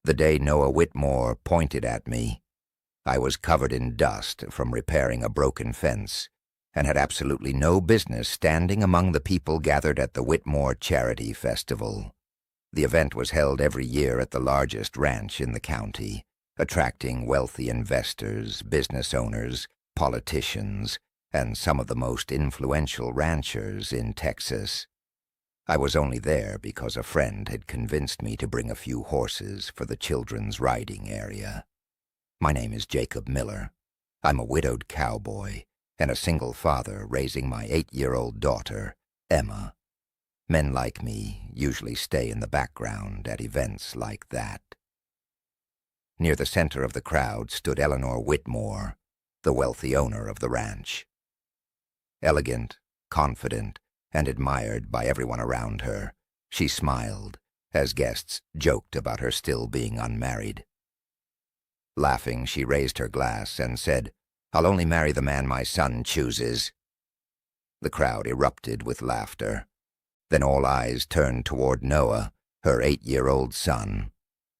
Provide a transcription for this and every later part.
The day Noah Whitmore pointed at me, I was covered in dust from repairing a broken fence and had absolutely no business standing among the people gathered at the Whitmore Charity Festival. The event was held every year at the largest ranch in the county, attracting wealthy investors, business owners, politicians, and some of the most influential ranchers in Texas. I was only there because a friend had convinced me to bring a few horses for the children's riding area. My name is Jacob Miller. I'm a widowed cowboy and a single father raising my 8-year-old daughter, Emma. Men like me usually stay in the background at events like that. Near the center of the crowd stood Eleanor Whitmore, the wealthy owner of the ranch. Elegant, confident, and admired by everyone around her, she smiled as guests joked about her still being unmarried. Laughing, she raised her glass and said, "I'll only marry the man my son chooses." The crowd erupted with laughter. Then all eyes turned toward Noah, her 8-year-old son.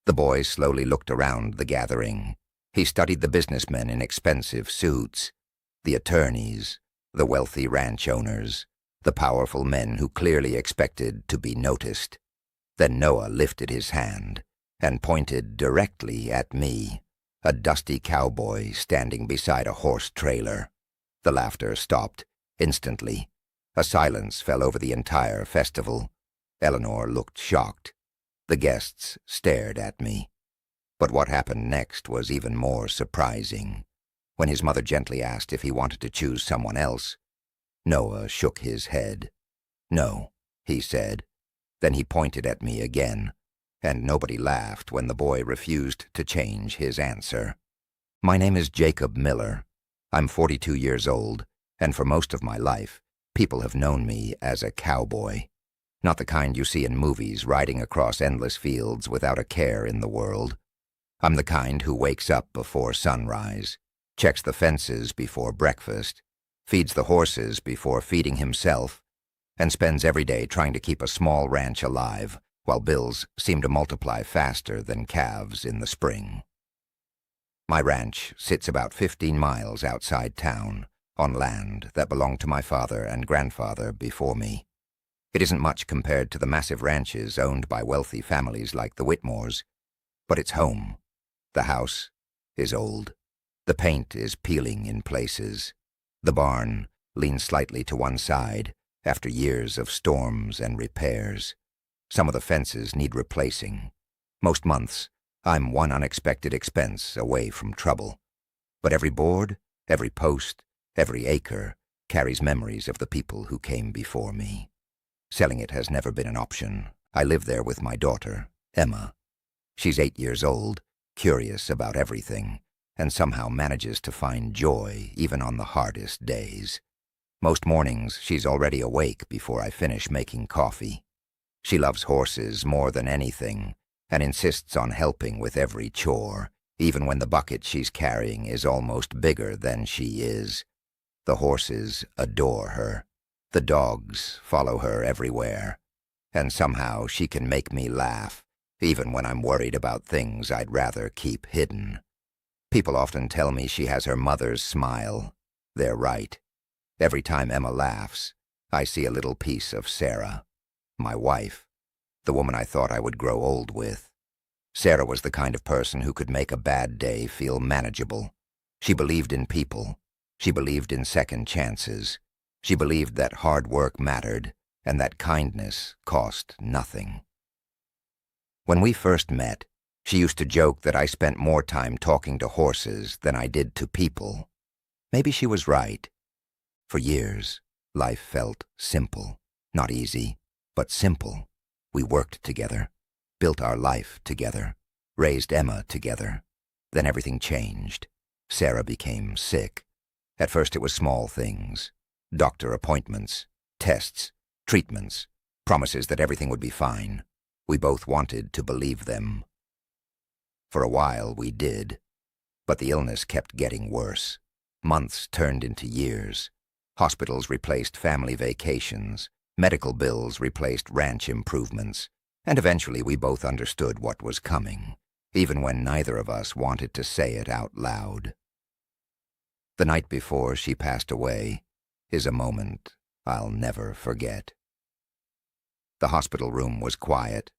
The boy slowly looked around the gathering. He studied the businessmen in expensive suits, the attorneys, the wealthy ranch owners, the powerful men who clearly expected to be noticed. Then Noah lifted his hand and pointed directly at me, a dusty cowboy standing beside a horse trailer. The laughter stopped instantly. A silence fell over the entire festival. Eleanor looked shocked. The guests stared at me. But what happened next was even more surprising. When his mother gently asked if he wanted to choose someone else, Noah shook his head. "No," he said. Then he pointed at me again, and nobody laughed when the boy refused to change his answer. "My name is Jacob Miller. I'm 42 years old, and for most of my life, people have known me as a cowboy. Not the kind you see in movies riding across endless fields without a care in the world. I'm the kind who wakes up before sunrise, checks the fences before breakfast, feeds the horses before feeding himself, and spends every day trying to keep a small ranch alive while bills seem to multiply faster than calves in the spring. My ranch sits about 15 miles outside town, on land that belonged to my father and grandfather before me. It isn't much compared to the massive ranches owned by wealthy families like the Whitmores, but it's home. The house is old. The paint is peeling in places. The barn leans slightly to one side after years of storms and repairs. Some of the fences need replacing. Most months, I'm one unexpected expense away from trouble. But every board, every post, every acre carries memories of the people who came before me. Selling it has never been an option. I live there with my daughter, Emma. She's 8 years old, curious about everything, and somehow manages to find joy even on the hardest days. Most mornings, she's already awake before I finish making coffee. She loves horses more than anything and insists on helping with every chore, even when the bucket she's carrying is almost bigger than she is. The horses adore her. The dogs follow her everywhere. And somehow she can make me laugh, even when I'm worried about things I'd rather keep hidden. People often tell me she has her mother's smile. They're right. Every time Emma laughs, I see a little piece of Sarah, my wife, the woman I thought I would grow old with. Sarah was the kind of person who could make a bad day feel manageable. She believed in people. She believed in second chances. She believed that hard work mattered and that kindness cost nothing. When we first met, she used to joke that I spent more time talking to horses than I did to people. Maybe she was right. For years, life felt simple. Not easy, but simple. We worked together, built our life together, raised Emma together. Then everything changed. Sarah became sick. At first it was small things. Doctor appointments, tests, treatments, promises that everything would be fine. We both wanted to believe them. For a while we did, but the illness kept getting worse. Months turned into years. Hospitals replaced family vacations. Medical bills replaced ranch improvements. And eventually we both understood what was coming. even when neither of us wanted to say it out loud. The night before she passed away is a moment I'll never forget. The hospital room was quiet.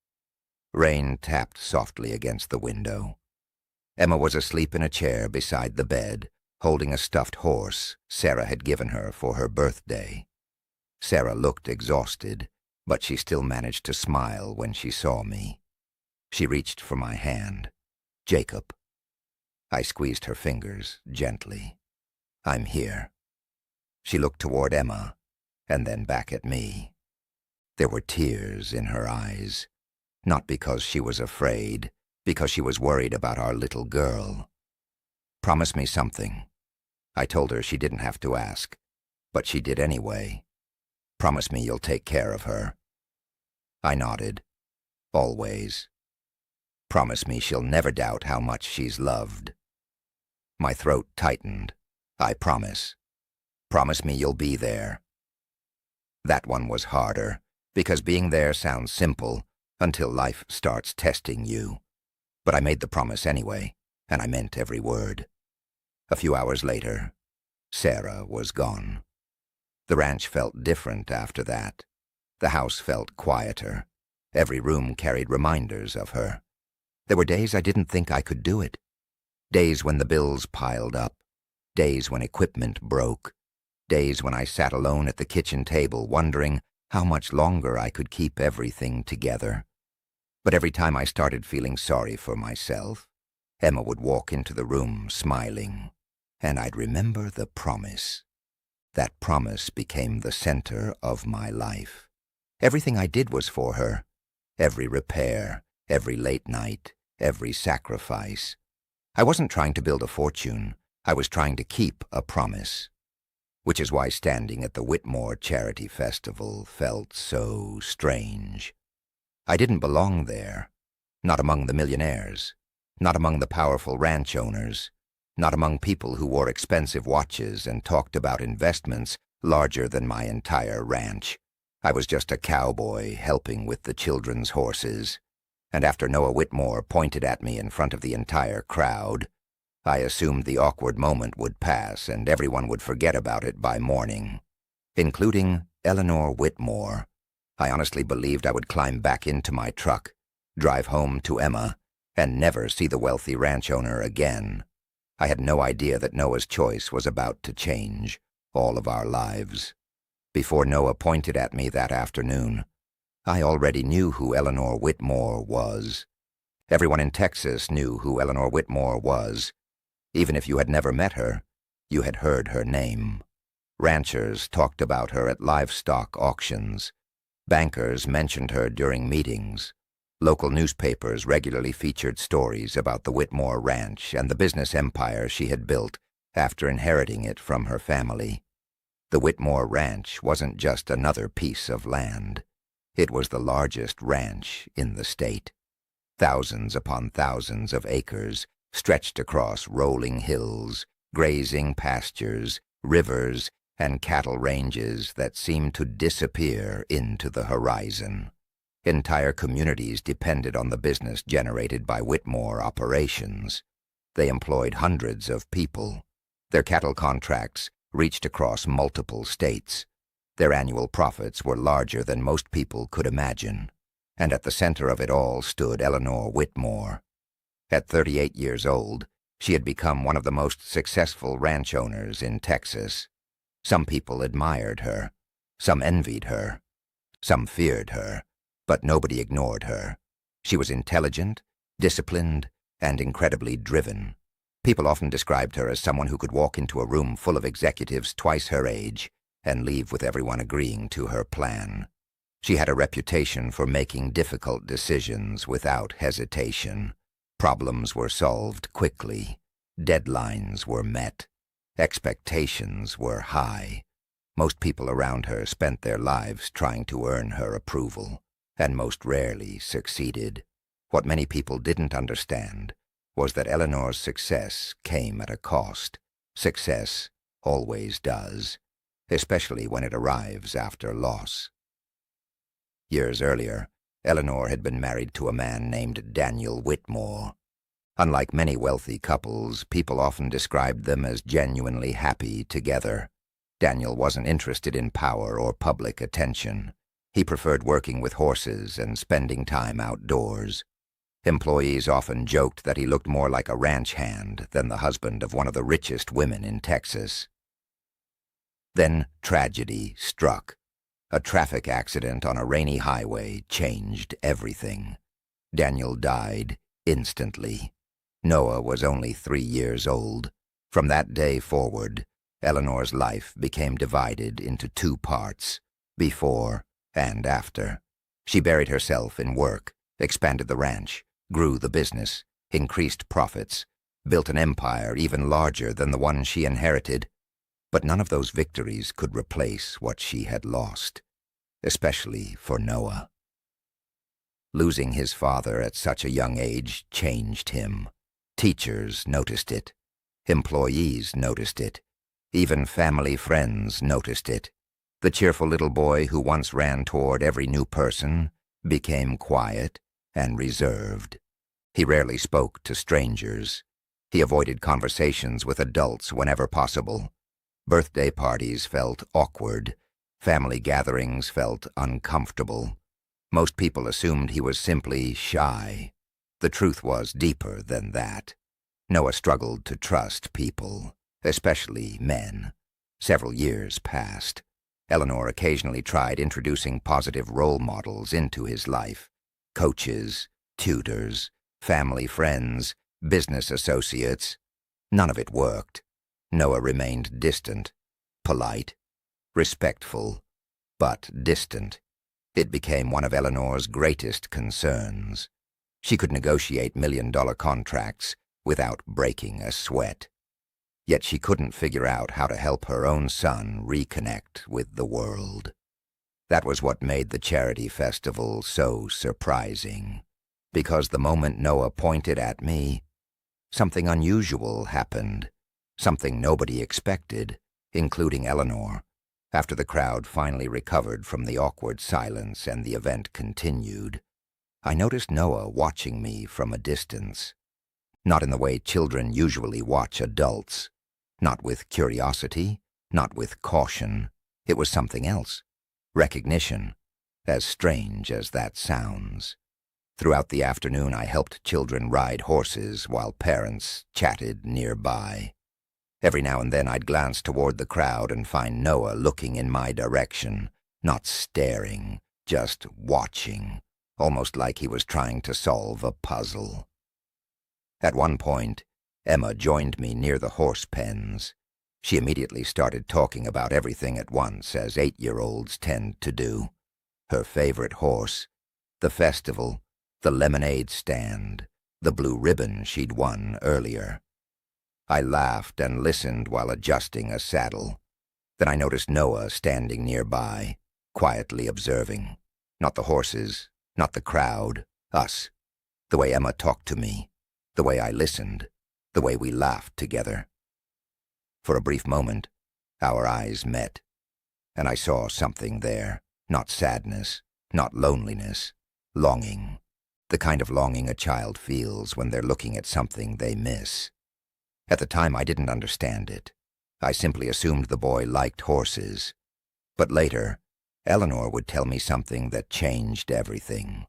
Rain tapped softly against the window. Emma was asleep in a chair beside the bed, holding a stuffed horse Sarah had given her for her birthday. Sarah looked exhausted, but she still managed to smile when she saw me. She reached for my hand. "Jacob." I squeezed her fingers gently. "I'm here." She looked toward Emma, and then back at me. There were tears in her eyes, not because she was afraid, because she was worried about our little girl. "Promise me something." I told her she didn't have to ask, but she did anyway. "Promise me you'll take care of her." I nodded. "Always." "Promise me she'll never doubt how much she's loved." My throat tightened. "I promise." "Promise me you'll be there." That one was harder, because being there sounds simple until life starts testing you. But I made the promise anyway, and I meant every word. A few hours later, Sarah was gone. The ranch felt different after that. The house felt quieter. Every room carried reminders of her. There were days I didn't think I could do it. Days when the bills piled up. Days when equipment broke. Days when I sat alone at the kitchen table wondering how much longer I could keep everything together. But every time I started feeling sorry for myself, Emma would walk into the room smiling, and I'd remember the promise. That promise became the center of my life. Everything I did was for her. Every repair, every late night, every sacrifice. I wasn't trying to build a fortune. I was trying to keep a promise. Which is why standing at the Whitmore Charity Festival felt so strange. I didn't belong there. Not among the millionaires. Not among the powerful ranch owners. Not among people who wore expensive watches and talked about investments larger than my entire ranch. I was just a cowboy helping with the children's horses. And after Noah Whitmore pointed at me in front of the entire crowd, I assumed the awkward moment would pass and everyone would forget about it by morning, including Eleanor Whitmore. I honestly believed I would climb back into my truck, drive home to Emma, and never see the wealthy ranch owner again. I had no idea that Noah's choice was about to change all of our lives. Before Noah pointed at me that afternoon, I already knew who Eleanor Whitmore was. Everyone in Texas knew who Eleanor Whitmore was. Even if you had never met her, you had heard her name. Ranchers talked about her at livestock auctions. Bankers mentioned her during meetings. Local newspapers regularly featured stories about the Whitmore Ranch and the business empire she had built after inheriting it from her family. The Whitmore Ranch wasn't just another piece of land. It was the largest ranch in the state. Thousands upon thousands of acres stretched across rolling hills, grazing pastures, rivers, and cattle ranges that seemed to disappear into the horizon. Entire communities depended on the business generated by Whitmore operations. They employed hundreds of people. Their cattle contracts reached across multiple states. Their annual profits were larger than most people could imagine. And at the center of it all stood Eleanor Whitmore. At 38 years old, she had become one of the most successful ranch owners in Texas. Some people admired her. Some envied her. Some feared her. But nobody ignored her. She was intelligent, disciplined, and incredibly driven. People often described her as someone who could walk into a room full of executives twice her age and leave with everyone agreeing to her plan. She had a reputation for making difficult decisions without hesitation. Problems were solved quickly. Deadlines were met. Expectations were high. Most people around her spent their lives trying to earn her approval, and most rarely succeeded. What many people didn't understand was that Eleanor's success came at a cost. Success always does, especially when it arrives after loss. Years earlier, Eleanor had been married to a man named Daniel Whitmore. Unlike many wealthy couples, people often described them as genuinely happy together. Daniel wasn't interested in power or public attention. He preferred working with horses and spending time outdoors. Employees often joked that he looked more like a ranch hand than the husband of one of the richest women in Texas. Then tragedy struck. A traffic accident on a rainy highway changed everything. Daniel died instantly. Noah was only 3 years old. From that day forward, Eleanor's life became divided into 2 parts, before and after. She buried herself in work, expanded the ranch, grew the business, increased profits, built an empire even larger than the one she inherited. But none of those victories could replace what she had lost, especially for Noah. Losing his father at such a young age changed him. Teachers noticed it. Employees noticed it. Even family friends noticed it. The cheerful little boy who once ran toward every new person became quiet and reserved. He rarely spoke to strangers. He avoided conversations with adults whenever possible. Birthday parties felt awkward. Family gatherings felt uncomfortable. Most people assumed he was simply shy. The truth was deeper than that. Noah struggled to trust people, especially men. Several years passed. Eleanor occasionally tried introducing positive role models into his life. Coaches, tutors, family friends, business associates. None of it worked. Noah remained distant, polite, respectful, but distant. It became one of Eleanor's greatest concerns. She could negotiate million-dollar contracts without breaking a sweat. Yet she couldn't figure out how to help her own son reconnect with the world. That was what made the charity festival so surprising. Because the moment Noah pointed at me, something unusual happened. Something nobody expected, including Eleanor. After the crowd finally recovered from the awkward silence and the event continued, I noticed Noah watching me from a distance. Not in the way children usually watch adults. Not with curiosity, not with caution. It was something else. Recognition, as strange as that sounds. Throughout the afternoon, I helped children ride horses while parents chatted nearby. Every now and then I'd glance toward the crowd and find Noah looking in my direction, not staring, just watching, almost like he was trying to solve a puzzle. At one point, Emma joined me near the horse pens. She immediately started talking about everything at once, as 8-year-olds tend to do. Her favorite horse, the festival, the lemonade stand, the blue ribbon she'd won earlier. I laughed and listened while adjusting a saddle. Then I noticed Noah standing nearby, quietly observing. Not the horses, not the crowd, us. The way Emma talked to me, the way I listened, the way we laughed together. For a brief moment, our eyes met, and I saw something there. Not sadness, not loneliness, longing. The kind of longing a child feels when they're looking at something they miss. At the time, I didn't understand it. I simply assumed the boy liked horses. But later, Eleanor would tell me something that changed everything.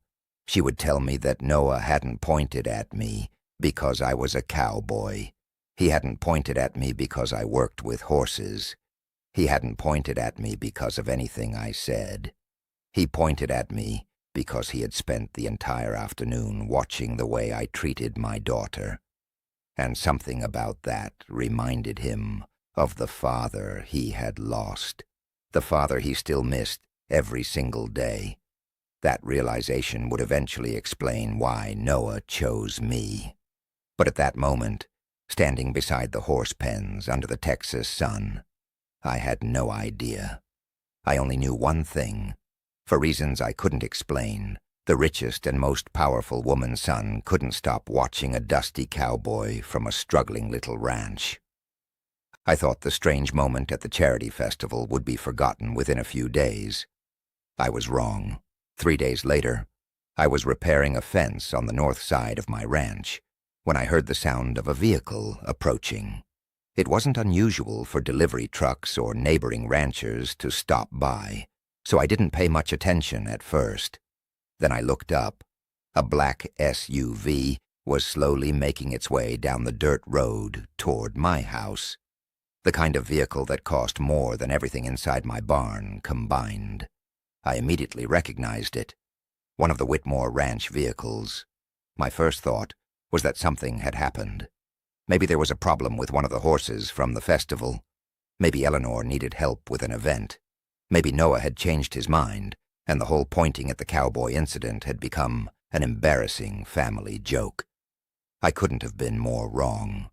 She would tell me that Noah hadn't pointed at me because I was a cowboy. He hadn't pointed at me because I worked with horses. He hadn't pointed at me because of anything I said. He pointed at me because he had spent the entire afternoon watching the way I treated my daughter. And something about that reminded him of the father he had lost, the father he still missed every single day. That realization would eventually explain why Noah chose me. But at that moment, standing beside the horse pens under the Texas sun, I had no idea. I only knew one thing. For reasons I couldn't explain, the richest and most powerful woman's son couldn't stop watching a dusty cowboy from a struggling little ranch. I thought the strange moment at the charity festival would be forgotten within a few days. I was wrong. 3 days later, I was repairing a fence on the north side of my ranch when I heard the sound of a vehicle approaching. It wasn't unusual for delivery trucks or neighboring ranchers to stop by, so I didn't pay much attention at first. Then I looked up. A black SUV was slowly making its way down the dirt road toward my house, the kind of vehicle that cost more than everything inside my barn combined. I immediately recognized it. One of the Whitmore Ranch vehicles. My first thought was that something had happened. Maybe there was a problem with one of the horses from the festival. Maybe Eleanor needed help with an event. Maybe Noah had changed his mind, and the whole pointing at the cowboy incident had become an embarrassing family joke. I couldn't have been more wrong.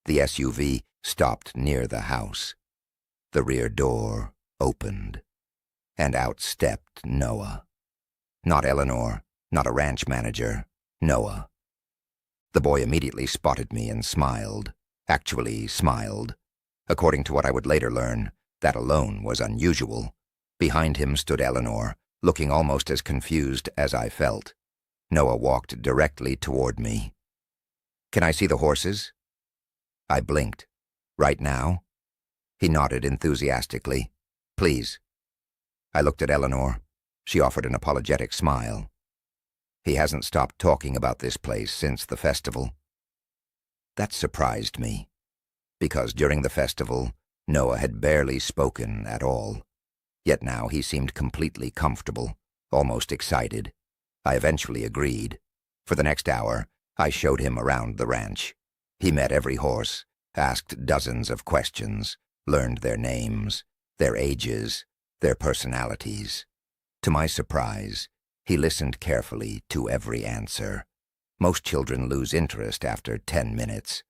The SUV stopped near the house. The rear door opened, and out stepped Noah. Not Eleanor, not a ranch manager, Noah. The boy immediately spotted me and smiled. Actually smiled. According to what I would later learn, that alone was unusual. Behind him stood Eleanor, looking almost as confused as I felt. Noah walked directly toward me. "Can I see the horses?" I blinked. "Right now?" He nodded enthusiastically. "Please." I looked at Eleanor. She offered an apologetic smile. "He hasn't stopped talking about this place since the festival." That surprised me, because during the festival, Noah had barely spoken at all. Yet now he seemed completely comfortable, almost excited. I eventually agreed. For the next hour, I showed him around the ranch. He met every horse, asked dozens of questions, learned their names, their ages, their personalities. To my surprise, he listened carefully to every answer. Most children lose interest after 10 minutes.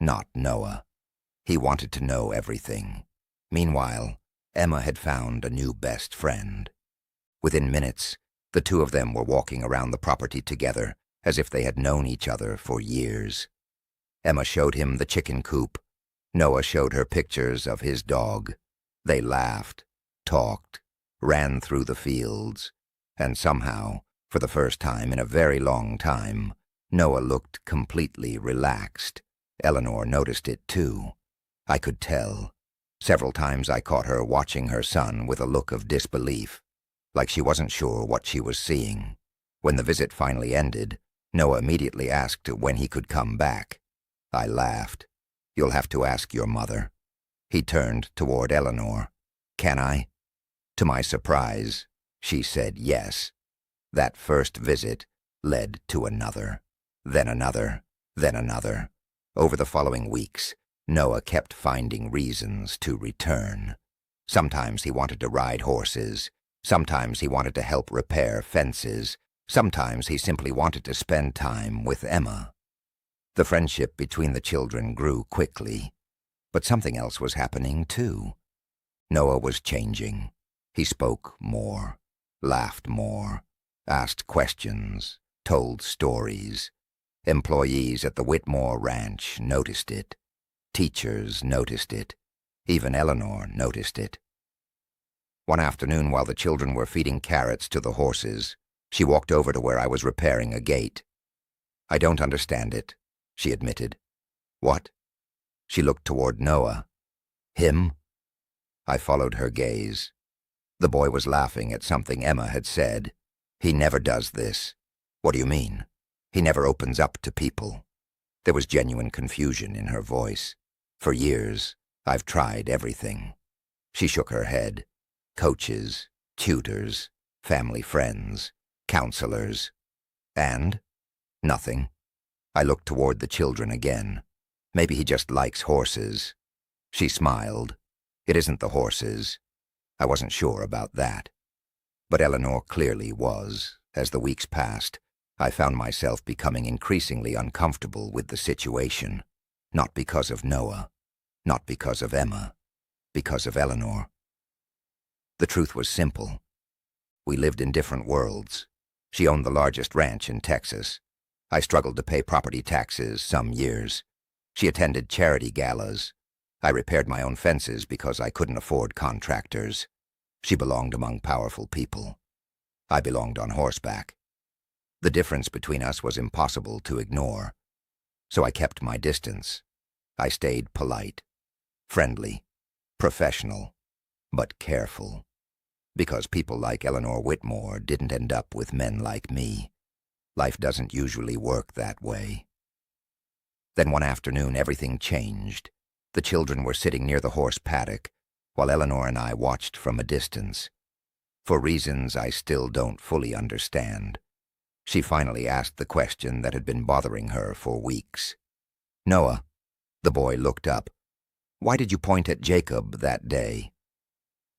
Not Noah. He wanted to know everything. Meanwhile, Emma had found a new best friend. Within minutes, the two of them were walking around the property together as if they had known each other for years. Emma showed him the chicken coop. Noah showed her pictures of his dog. They laughed, talked, ran through the fields, and somehow, for the first time in a very long time, Noah looked completely relaxed. Eleanor noticed it too. I could tell. Several times I caught her watching her son with a look of disbelief, like she wasn't sure what she was seeing. When the visit finally ended, Noah immediately asked when he could come back. I laughed. "You'll have to ask your mother." He turned toward Eleanor. "Can I?" To my surprise, she said yes. That first visit led to another, then another, then another. Over the following weeks, Noah kept finding reasons to return. Sometimes he wanted to ride horses. Sometimes he wanted to help repair fences. Sometimes he simply wanted to spend time with Emma. The friendship between the children grew quickly, but something else was happening too. Noah was changing. He spoke more, laughed more, asked questions, told stories. Employees at the Whitmore Ranch noticed it. Teachers noticed it. Even Eleanor noticed it. One afternoon, while the children were feeding carrots to the horses, she walked over to where I was repairing a gate. "I don't understand it," she admitted. "What?" She looked toward Noah. "Him?" I followed her gaze. The boy was laughing at something Emma had said. "He never does this." "What do you mean?" "He never opens up to people." There was genuine confusion in her voice. "For years, I've tried everything." She shook her head. "Coaches, tutors, family friends, counselors. And? Nothing." I looked toward the children again. "Maybe he just likes horses." She smiled. "It isn't the horses." I wasn't sure about that. But Eleanor clearly was. As the weeks passed, I found myself becoming increasingly uncomfortable with the situation. Not because of Noah. Not because of Emma. Because of Eleanor. The truth was simple. We lived in different worlds. She owned the largest ranch in Texas. I struggled to pay property taxes some years. She attended charity galas. I repaired my own fences because I couldn't afford contractors. She belonged among powerful people. I belonged on horseback. The difference between us was impossible to ignore. so I kept my distance. I stayed polite, friendly, professional, but careful, because people like Eleanor Whitmore didn't end up with men like me. Life doesn't usually work that way. Then one afternoon, everything changed. The children were sitting near the horse paddock, while Eleanor and I watched from a distance. For reasons I still don't fully understand, she finally asked the question that had been bothering her for weeks. "Noah," the boy looked up, "why did you point at Jacob that day?"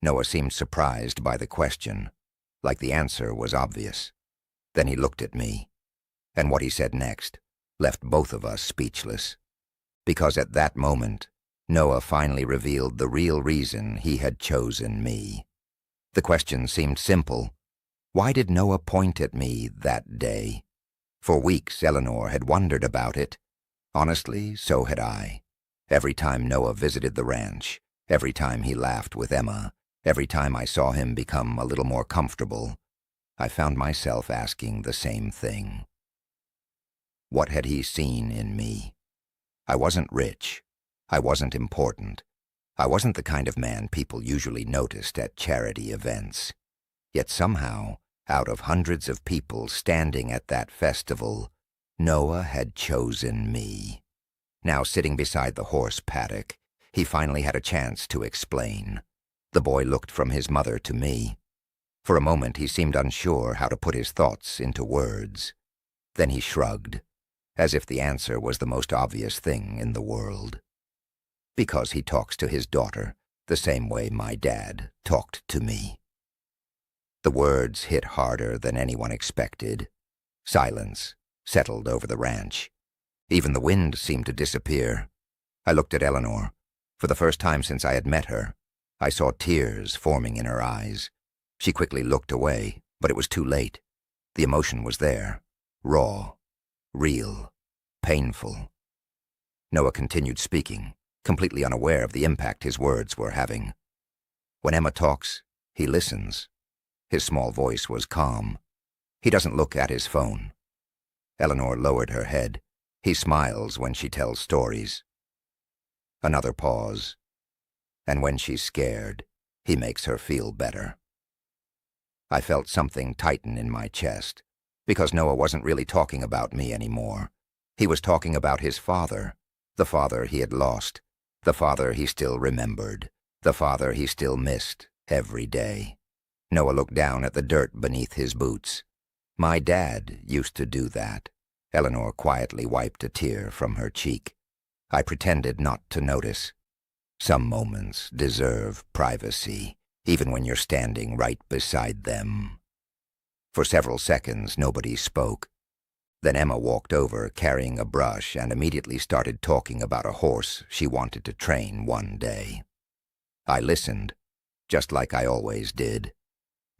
Noah seemed surprised by the question, like the answer was obvious. Then he looked at me, and what he said next left both of us speechless. Because at that moment, Noah finally revealed the real reason he had chosen me. The question seemed simple. Why did Noah point at me that day? For weeks, Eleanor had wondered about it. Honestly, so had I. Every time Noah visited the ranch, every time he laughed with Emma, every time I saw him become a little more comfortable, I found myself asking the same thing. What had he seen in me? I wasn't rich. I wasn't important. I wasn't the kind of man people usually noticed at charity events. Yet somehow, out of hundreds of people standing at that festival, Noah had chosen me. Now sitting beside the horse paddock, he finally had a chance to explain. The boy looked from his mother to me. For a moment he seemed unsure how to put his thoughts into words. Then he shrugged, as if the answer was the most obvious thing in the world. Because he talks to his daughter the same way my dad talked to me. The words hit harder than anyone expected. Silence settled over the ranch. Even the wind seemed to disappear. I looked at Eleanor. For the first time since I had met her, I saw tears forming in her eyes. She quickly looked away, but it was too late. The emotion was there, raw, real, painful. Noah continued speaking, completely unaware of the impact his words were having. When Emma talks, he listens. His small voice was calm. He doesn't look at his phone. Eleanor lowered her head. He smiles when she tells stories. Another pause. And when she's scared, he makes her feel better. I felt something tighten in my chest, because Noah wasn't really talking about me anymore. He was talking about his father, the father he had lost, the father he still remembered, the father he still missed every day. Noah looked down at the dirt beneath his boots. My dad used to do that. Eleanor quietly wiped a tear from her cheek. I pretended not to notice. Some moments deserve privacy, even when you're standing right beside them. For several seconds, nobody spoke. Then Emma walked over, carrying a brush, and immediately started talking about a horse she wanted to train one day. I listened, just like I always did.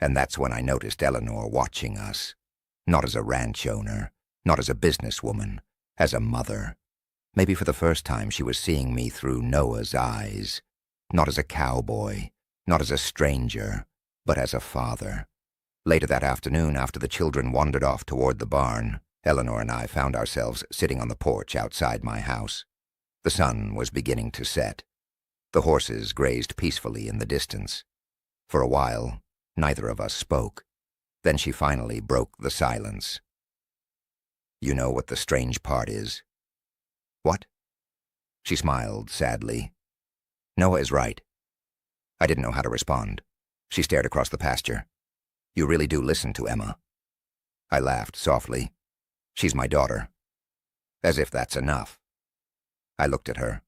And that's when I noticed Eleanor watching us. Not as a ranch owner, not as a businesswoman, as a mother. Maybe for the first time she was seeing me through Noah's eyes. Not as a cowboy, not as a stranger, but as a father. Later that afternoon, after the children wandered off toward the barn, Eleanor and I found ourselves sitting on the porch outside my house. The sun was beginning to set. The horses grazed peacefully in the distance. For a while, neither of us spoke. Then she finally broke the silence. You know what the strange part is? What? She smiled sadly. Noah is right. I didn't know how to respond. She stared across the pasture. You really do listen to Emma. I laughed softly. She's my daughter. As if that's enough. I looked at her.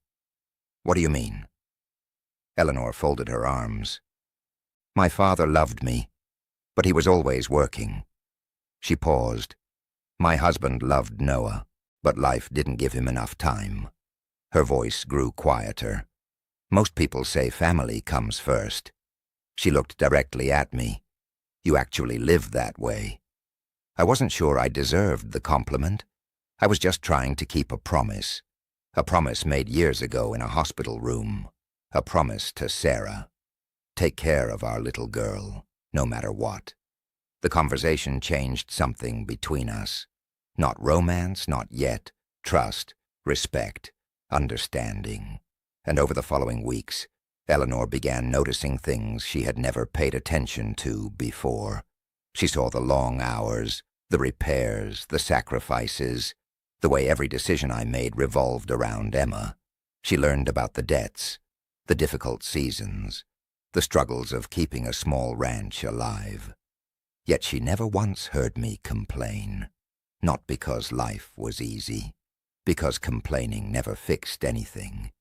What do you mean? Eleanor folded her arms. My father loved me, but he was always working. She paused. My husband loved Noah, but life didn't give him enough time. Her voice grew quieter. Most people say family comes first. She looked directly at me. You actually live that way. I wasn't sure I deserved the compliment. I was just trying to keep a promise made years ago in a hospital room, a promise to Sarah. Take care of our little girl, no matter what. The conversation changed something between us. Not romance, not yet. Trust, respect, understanding. And over the following weeks, Eleanor began noticing things she had never paid attention to before. She saw the long hours, the repairs, the sacrifices, the way every decision I made revolved around Emma. She learned about the debts, the difficult seasons, the struggles of keeping a small ranch alive. Yet she never once heard me complain. Not because life was easy, because complaining never fixed anything.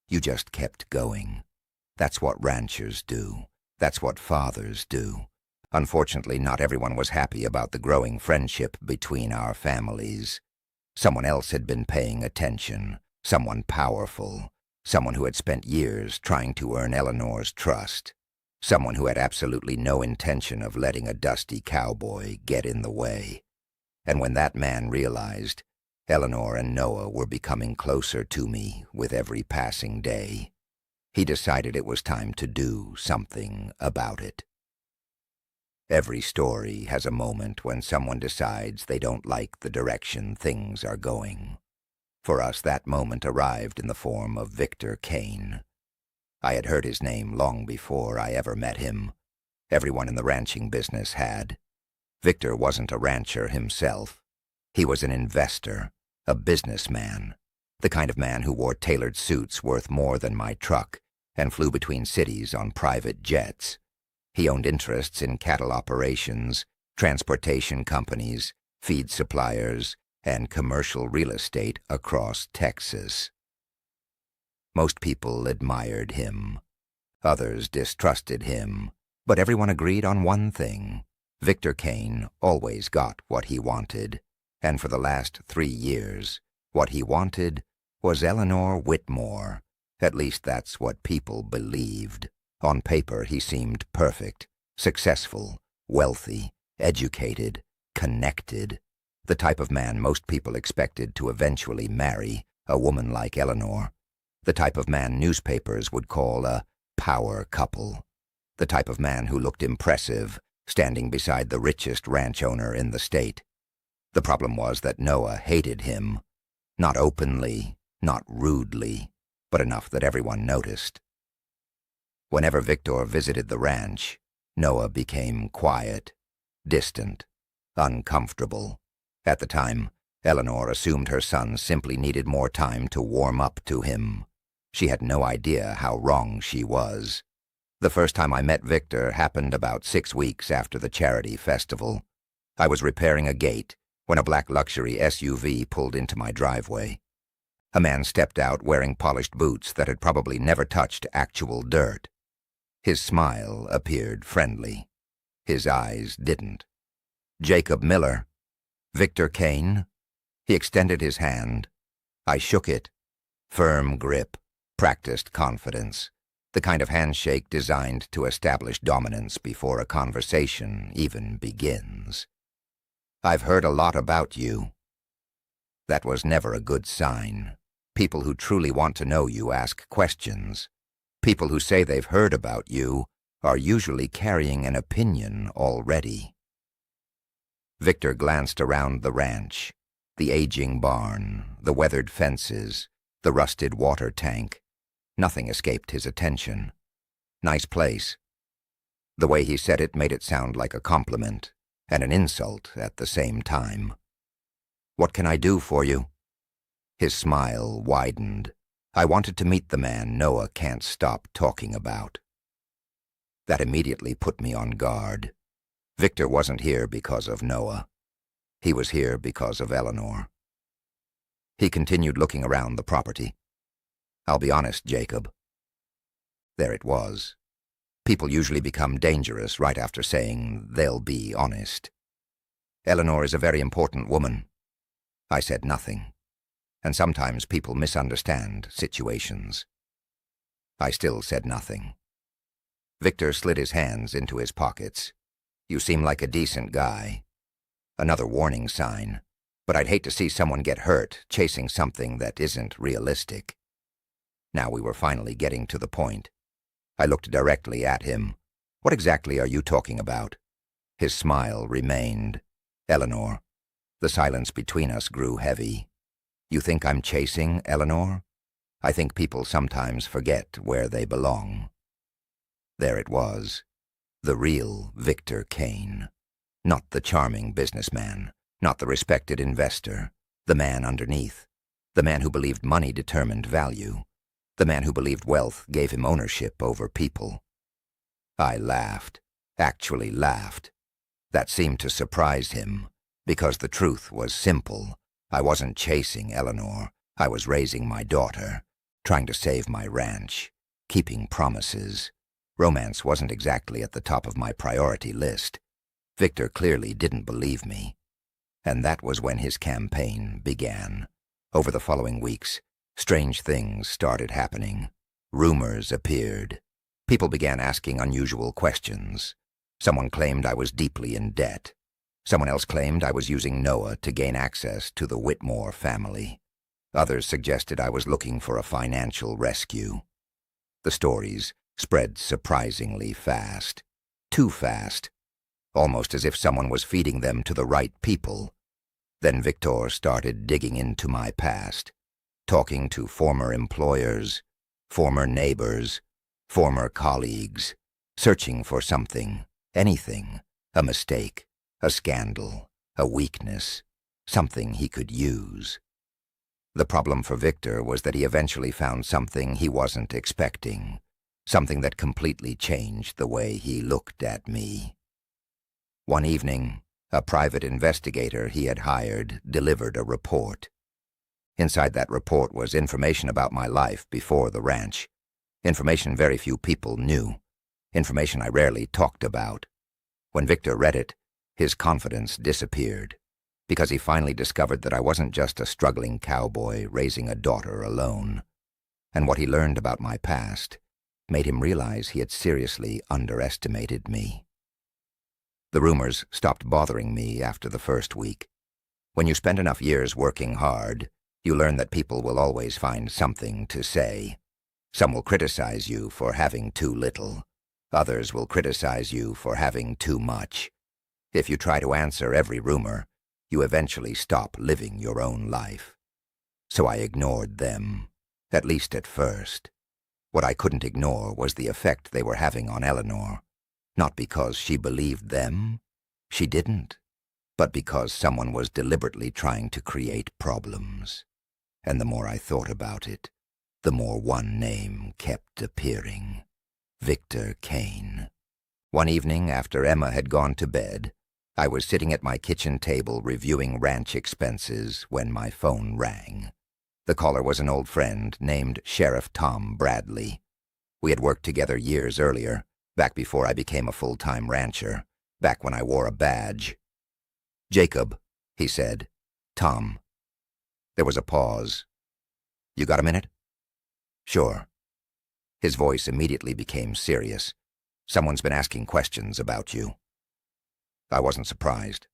You just kept going. That's what ranchers do. That's what fathers do. Unfortunately, not everyone was happy about the growing friendship between our families. Someone else had been paying attention, someone powerful, someone who had spent years trying to earn Eleanor's trust, someone who had absolutely no intention of letting a dusty cowboy get in the way. And when that man realized, Eleanor and Noah were becoming closer to me with every passing day, he decided it was time to do something about it. Every story has a moment when someone decides they don't like the direction things are going. For us, that moment arrived in the form of Victor Kane. I had heard his name long before I ever met him. Everyone in the ranching business had. Victor wasn't a rancher himself. He was an investor, a businessman, the kind of man who wore tailored suits worth more than my truck and flew between cities on private jets. He owned interests in cattle operations, transportation companies, feed suppliers, and commercial real estate across Texas. Most people admired him. Others distrusted him. But everyone agreed on one thing. Victor Kane always got what he wanted. And for the last 3 years, what he wanted was Eleanor Whitmore. At least that's what people believed. On paper, he seemed perfect, successful, wealthy, educated, connected. The type of man most people expected to eventually marry a woman like Eleanor. The type of man newspapers would call a power couple. The type of man who looked impressive, standing beside the richest ranch owner in the state. The problem was that Noah hated him. Not openly, not rudely, but enough that everyone noticed. Whenever Victor visited the ranch, Noah became quiet, distant, uncomfortable. At the time, Eleanor assumed her son simply needed more time to warm up to him. She had no idea how wrong she was. The first time I met Victor happened about 6 weeks after the charity festival. I was repairing a gate when a black luxury SUV pulled into my driveway. A man stepped out wearing polished boots that had probably never touched actual dirt. His smile appeared friendly. His eyes didn't. "Jacob Miller." "Victor Kane?" He extended his hand. I shook it. Firm grip, practiced confidence, the kind of handshake designed to establish dominance before a conversation even begins. "I've heard a lot about you." That was never a good sign. People who truly want to know you ask questions. People who say they've heard about you are usually carrying an opinion already. Victor glanced around the ranch, the aging barn, the weathered fences, the rusted water tank. Nothing escaped his attention. "Nice place." The way he said it made it sound like a compliment and an insult at the same time. "What can I do for you?" His smile widened. I wanted to meet the man Noah can't stop talking about. That immediately put me on guard. Victor wasn't here because of Noah. He was here because of Eleanor. He continued looking around the property. "I'll be honest, Jacob." There it was. People usually become dangerous right after saying they'll be honest. "Eleanor is a very important woman." I said nothing. And sometimes people misunderstand situations. I still said nothing. Victor slid his hands into his pockets. "You seem like a decent guy." Another warning sign, but I'd hate to see someone get hurt chasing something that isn't realistic. Now we were finally getting to the point. I looked directly at him. "What exactly are you talking about?" His smile remained. "Eleanor." The silence between us grew heavy. You think I'm chasing, Eleanor? I think people sometimes forget where they belong. There it was, the real Victor Kane. Not the charming businessman, not the respected investor, the man underneath, the man who believed money determined value, the man who believed wealth gave him ownership over people. I laughed, actually laughed. That seemed to surprise him, because the truth was simple. I wasn't chasing Eleanor. I was raising my daughter, trying to save my ranch, keeping promises. Romance wasn't exactly at the top of my priority list. Victor clearly didn't believe me. And that was when his campaign began. Over the following weeks, strange things started happening. Rumors appeared. People began asking unusual questions. Someone claimed I was deeply in debt. Someone else claimed I was using Noah to gain access to the Whitmore family. Others suggested I was looking for a financial rescue. The stories spread surprisingly fast. Too fast. Almost as if someone was feeding them to the right people. Then Victor started digging into my past, talking to former employers, former neighbors, former colleagues, searching for something, anything, a mistake, a scandal, a weakness, something he could use. The problem for Victor was that he eventually found something he wasn't expecting, something that completely changed the way he looked at me. One evening, a private investigator he had hired delivered a report. Inside that report was information about my life before the ranch, information very few people knew, information I rarely talked about. When Victor read it, his confidence disappeared, because he finally discovered that I wasn't just a struggling cowboy raising a daughter alone. And what he learned about my past made him realize he had seriously underestimated me. The rumors stopped bothering me after the first week. When you spend enough years working hard, you learn that people will always find something to say. Some will criticize you for having too little. Others will criticize you for having too much. If you try to answer every rumor, you eventually stop living your own life. So I ignored them, at least at first. What I couldn't ignore was the effect they were having on Eleanor. Not because she believed them, she didn't, but because someone was deliberately trying to create problems. And the more I thought about it, the more one name kept appearing. Victor Kane. One evening after Emma had gone to bed, I was sitting at my kitchen table reviewing ranch expenses when my phone rang. The caller was an old friend named Sheriff Tom Bradley. We had worked together years earlier, back before I became a full-time rancher, back when I wore a badge. "Jacob," he said. "Tom." There was a pause. "You got a minute?" "Sure." His voice immediately became serious. "Someone's been asking questions about you." I wasn't surprised.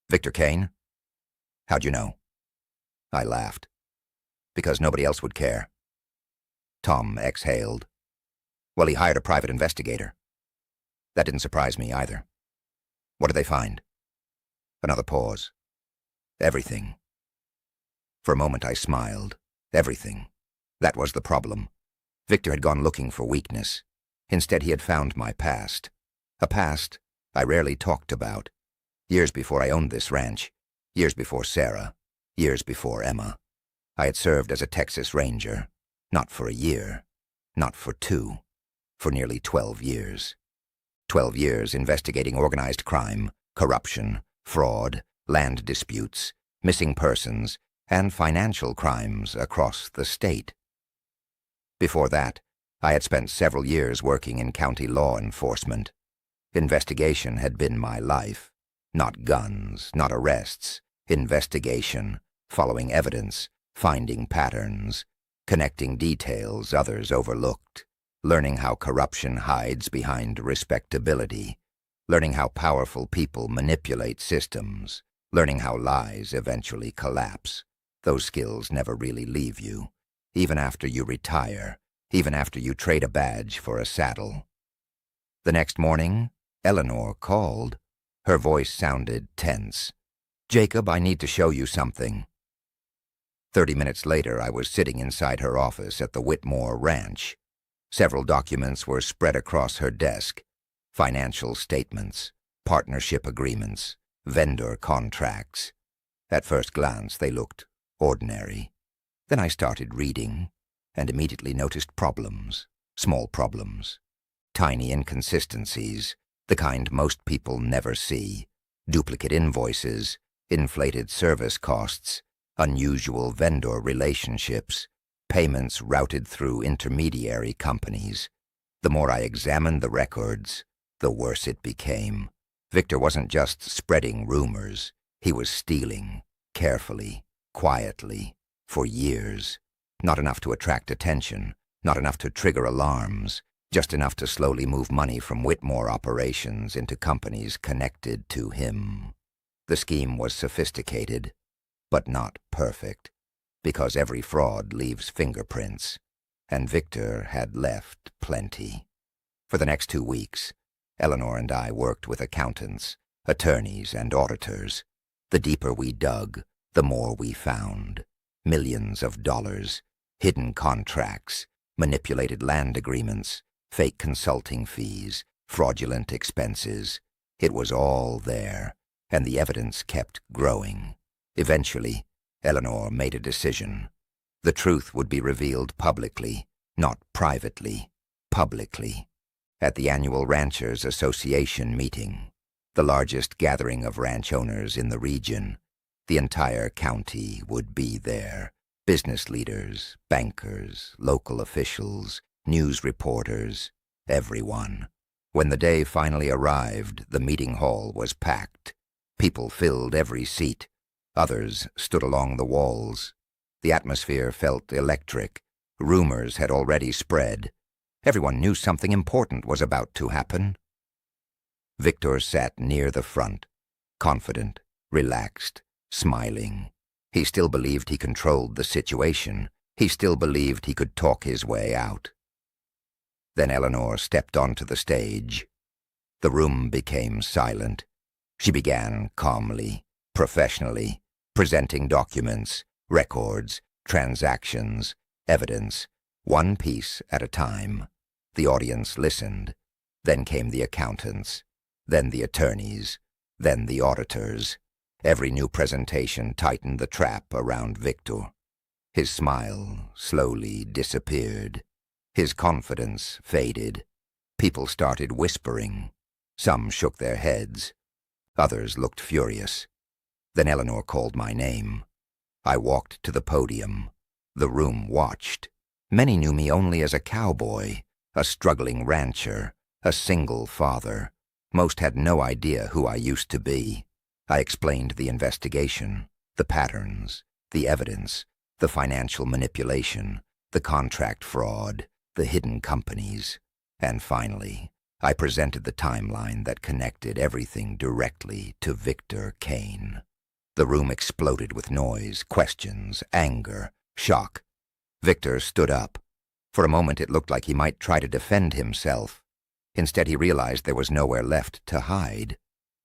"Victor Kane? How'd you know?" I laughed. "Because nobody else would care." Tom exhaled. "Well, he hired a private investigator." That didn't surprise me either. "What did they find?" Another pause. "Everything." For a moment I smiled. Everything. That was the problem. Victor had gone looking for weakness. Instead he had found my past. A past I rarely talked about. Years before I owned this ranch. Years before Sarah. Years before Emma. I had served as a Texas Ranger. Not for a year. Not for 2. For nearly 12 years. 12 years investigating organized crime, corruption, fraud, land disputes, missing persons, and financial crimes across the state. Before that, I had spent several years working in county law enforcement. Investigation had been my life. Not guns, not arrests. Investigation, following evidence, finding patterns, connecting details others overlooked, learning how corruption hides behind respectability, learning how powerful people manipulate systems, learning how lies eventually collapse. Those skills never really leave you, even after you retire, even after you trade a badge for a saddle. The next morning, Eleanor called. Her voice sounded tense. "Jacob, I need to show you something." 30 minutes later, I was sitting inside her office at the Whitmore Ranch. Several documents were spread across her desk: financial statements, partnership agreements, vendor contracts. At first glance, they looked ordinary. Then I started reading and immediately noticed problems, small problems, tiny inconsistencies, the kind most people never see: duplicate invoices, inflated service costs, unusual vendor relationships, payments routed through intermediary companies. The more I examined the records, the worse it became. Victor wasn't just spreading rumors. He was stealing, carefully, quietly, for years. Not enough to attract attention, not enough to trigger alarms, just enough to slowly move money from Whitmore operations into companies connected to him. The scheme was sophisticated, but not perfect, because every fraud leaves fingerprints, and Victor had left plenty. For the next 2 weeks, Eleanor and I worked with accountants, attorneys, and auditors. The deeper we dug, the more we found. Millions of dollars, hidden contracts, manipulated land agreements, fake consulting fees, fraudulent expenses. It was all there, and the evidence kept growing. Eventually, Eleanor made a decision. The truth would be revealed publicly, not privately, publicly. At the annual Ranchers Association meeting, the largest gathering of ranch owners in the region, the entire county would be there. Business leaders, bankers, local officials, news reporters, everyone. When the day finally arrived, the meeting hall was packed. People filled every seat. Others stood along the walls. The atmosphere felt electric. Rumors had already spread. Everyone knew something important was about to happen. Victor sat near the front, confident, relaxed, smiling. He still believed he controlled the situation. He still believed he could talk his way out. Then Eleanor stepped onto the stage. The room became silent. She began calmly, professionally, presenting documents, records, transactions, evidence, one piece at a time. The audience listened. Then came the accountants, then the attorneys, then the auditors. Every new presentation tightened the trap around Victor. His smile slowly disappeared. His confidence faded. People started whispering. Some shook their heads. Others looked furious. Then Eleanor called my name. I walked to the podium. The room watched. Many knew me only as a cowboy, a struggling rancher, a single father. Most had no idea who I used to be. I explained the investigation, the patterns, the evidence, the financial manipulation, the contract fraud, the hidden companies, and finally, I presented the timeline that connected everything directly to Victor Kane. The room exploded with noise, questions, anger, shock. Victor stood up. For a moment it looked like he might try to defend himself. Instead he realized there was nowhere left to hide.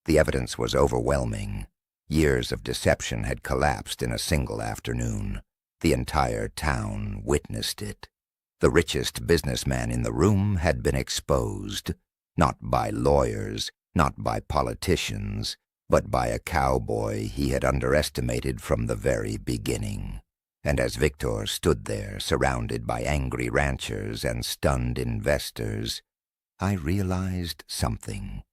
The evidence was overwhelming. Years of deception had collapsed in a single afternoon. The entire town witnessed it. The richest businessman in the room had been exposed, not by lawyers, not by politicians, but by a cowboy he had underestimated from the very beginning. And as Victor stood there, surrounded by angry ranchers and stunned investors, I realized something.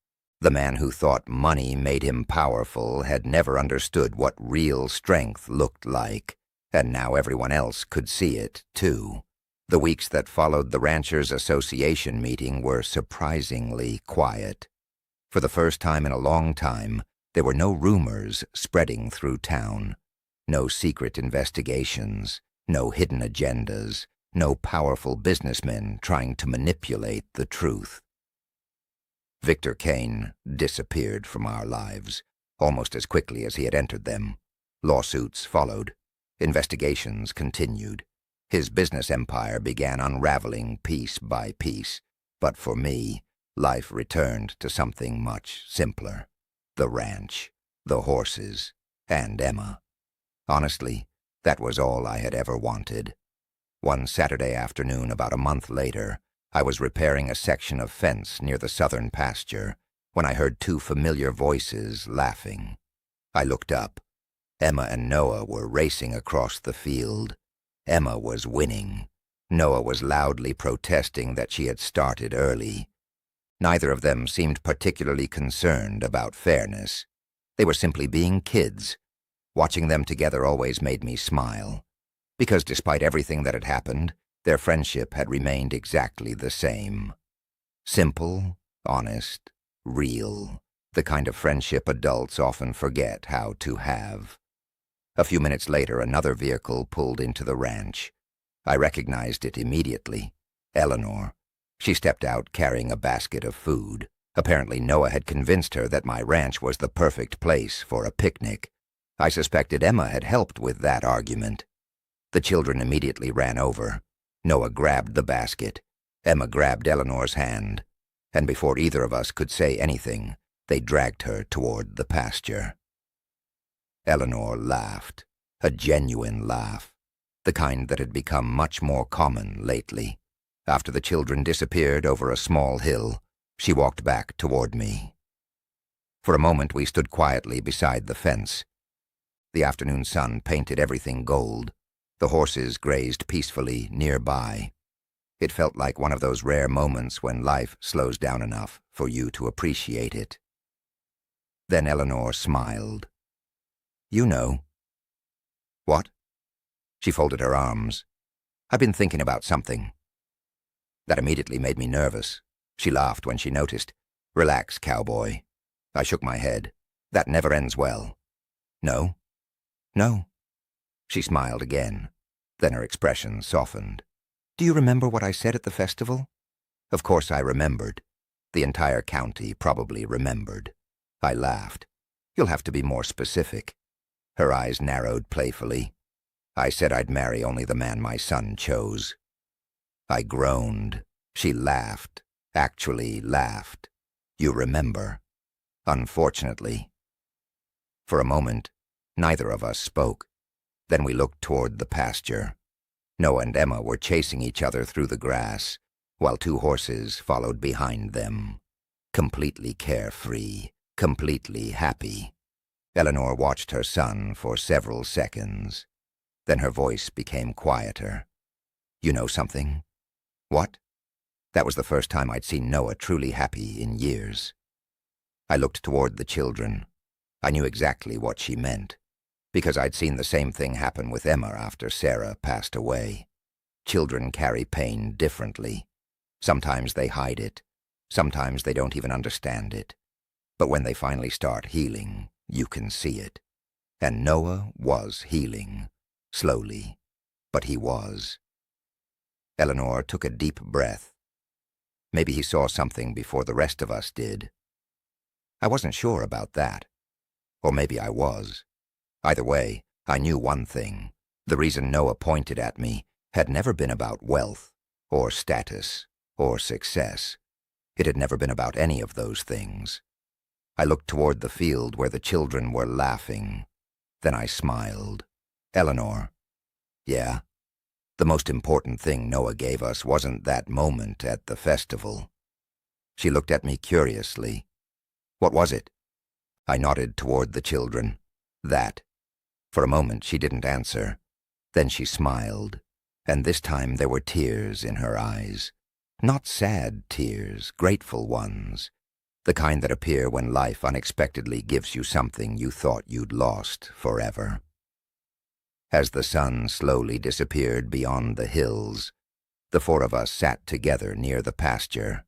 The man who thought money made him powerful had never understood what real strength looked like, and now everyone else could see it, too. The weeks that followed the Ranchers Association meeting were surprisingly quiet. For the first time in a long time, there were no rumors spreading through town, no secret investigations, no hidden agendas, no powerful businessmen trying to manipulate the truth. Victor Kane disappeared from our lives, almost as quickly as he had entered them. Lawsuits followed. Investigations continued. His business empire began unraveling piece by piece, but for me, life returned to something much simpler. The ranch, the horses, and Emma. Honestly, That was all I had ever wanted. One Saturday afternoon, about a month later, I was repairing a section of fence near the southern pasture when I heard two familiar voices laughing. I looked up. Emma and Noah were racing across the field. Emma was winning. Noah was loudly protesting that she had started early. Neither of them seemed particularly concerned about fairness. They were simply being kids. Watching them together always made me smile, because despite everything that had happened, their friendship had remained exactly the same. Simple, honest, real, the kind of friendship adults often forget how to have. A few minutes later, another vehicle pulled into the ranch. I recognized it immediately. Eleanor. She stepped out carrying a basket of food. Apparently Noah had convinced her that my ranch was the perfect place for a picnic. I suspected Emma had helped with that argument. The children immediately ran over. Noah grabbed the basket. Emma grabbed Eleanor's hand, and before either of us could say anything, they dragged her toward the pasture. Eleanor laughed, a genuine laugh, the kind that had become much more common lately. After the children disappeared over a small hill, she walked back toward me. For a moment we stood quietly beside the fence. The afternoon sun painted everything gold. The horses grazed peacefully nearby. It felt like one of those rare moments when life slows down enough for you to appreciate it. Then Eleanor smiled. "You know." "What?" She folded her arms. "I've been thinking about something." That immediately made me nervous. She laughed when she noticed. "Relax, Cowboy." I shook my head. "That never ends well." "No?" "No." She smiled again. Then her expression softened. "Do you remember what I said at the festival?" Of course I remembered. The entire county probably remembered. I laughed. "You'll have to be more specific." Her eyes narrowed playfully. "I said I'd marry only the man my son chose." I groaned. She laughed. Actually laughed. "You remember." "Unfortunately." For a moment, neither of us spoke. Then we looked toward the pasture. Noah and Emma were chasing each other through the grass, while two horses followed behind them. Completely carefree, completely happy. Eleanor watched her son for several seconds. Then her voice became quieter. "You know something?" "What?" That was the first time I'd seen Noah truly happy in years. I looked toward the children. I knew exactly what she meant, because I'd seen the same thing happen with Emma after Sarah passed away. Children carry pain differently. Sometimes they hide it. Sometimes they don't even understand it. But when they finally start healing, you can see it. And Noah was healing. Slowly. But he was. Eleanor took a deep breath. Maybe he saw something before the rest of us did. I wasn't sure about that. Or maybe I was. Either way, I knew one thing. The reason Noah pointed at me had never been about wealth, or status, or success. It had never been about any of those things. I looked toward the field where the children were laughing. Then I smiled. "Eleanor." "Yeah?" "The most important thing Noah gave us wasn't that moment at the festival." She looked at me curiously. "What was it?" I nodded toward the children. "That." For a moment she didn't answer. Then she smiled, and this time there were tears in her eyes. Not sad tears, grateful ones. The kind that appear when life unexpectedly gives you something you thought you'd lost forever. As the sun slowly disappeared beyond the hills, the four of us sat together near the pasture.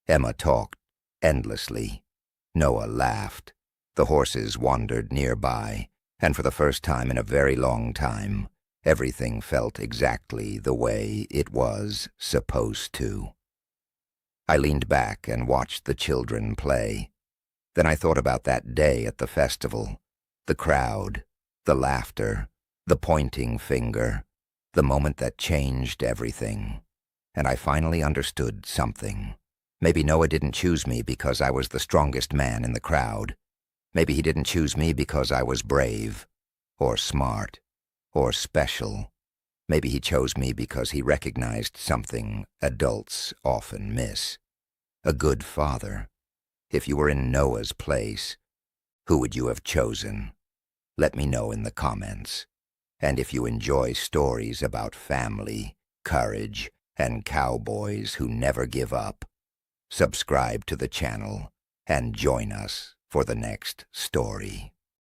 Emma talked endlessly. Noah laughed. The horses wandered nearby, and for the first time in a very long time, everything felt exactly the way it was supposed to. I leaned back and watched the children play. Then I thought about that day at the festival, the crowd, the laughter, the pointing finger, the moment that changed everything. And I finally understood something. Maybe Noah didn't choose me because I was the strongest man in the crowd. Maybe he didn't choose me because I was brave, or smart, or special. Maybe he chose me because he recognized something adults often miss. A good father. If you were in Noah's place, who would you have chosen? Let me know in the comments. And if you enjoy stories about family, courage, and cowboys who never give up, subscribe to the channel and join us for the next story.